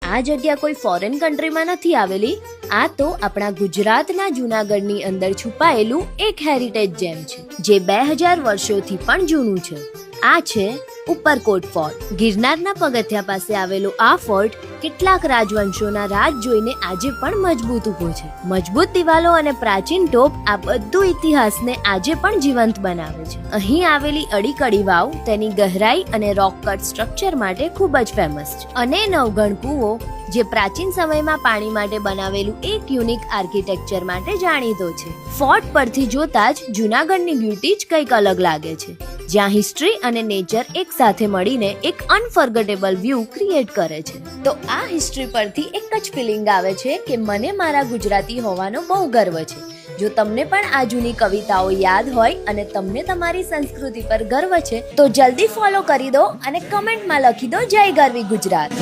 આ જગ્યા કોઈ ફોરેન કન્ટ્રીમાં નથી આવેલી, આ તો આપણા ગુજરાતના જૂનાગઢની અંદર છુપાયેલું એક હેરિટેજ જેમ છે, જે 2000 વર્ષોથી પણ જૂનું છે. આ છે ઉપરકોટ ફોર્ટ. ગિરનારના પગથિયા પાસે આવેલો આ ફોર્ટ કેટલાક રાજવંશોના રાજ જોઈને આજે પણ મજબૂત ઊભો છે. મજબૂત દિવાલો અને પ્રાચીન ટોપ આ બધું ઇતિહાસને આજે પણ જીવંત બનાવે છે. અહીં આવેલી અડીકડી વાવ તેની ગહેરાઈ અને રોક કટ સ્ટ્રક્ચર માટે ખૂબ જ ફેમસ છે. અને નવઘણ કૂવો જે પ્રાચીન સમયમાં પાણી માટે બનાવેલું એક યુનિક આર્કિટેક્ચર માટે જાણીતો છે. ફોર્ટ પરથી જોતા જ જૂનાગઢની બ્યુટી જ કંઈક અલગ લાગે છે, જ્યાં હિસ્ટ્રી અને નેચર એક સાથે મળીને એક અનફર્ગેટેબલ વ્યૂ ક્રિએટ કરે છે. તો આ હિસ્ટ્રી પરથી એક જ ફિલિંગ આવે છે કે મને મારા ગુજરાતી હોવાનો બહુ ગર્વ છે. જો તમને પણ આ જૂની કવિતાઓ યાદ હોય અને તમને તમારી સંસ્કૃતિ પર ગર્વ છે તો જલ્દી ફોલો કરી દો અને કમેન્ટમાં લખી દો જય ગરવી ગુજરાત.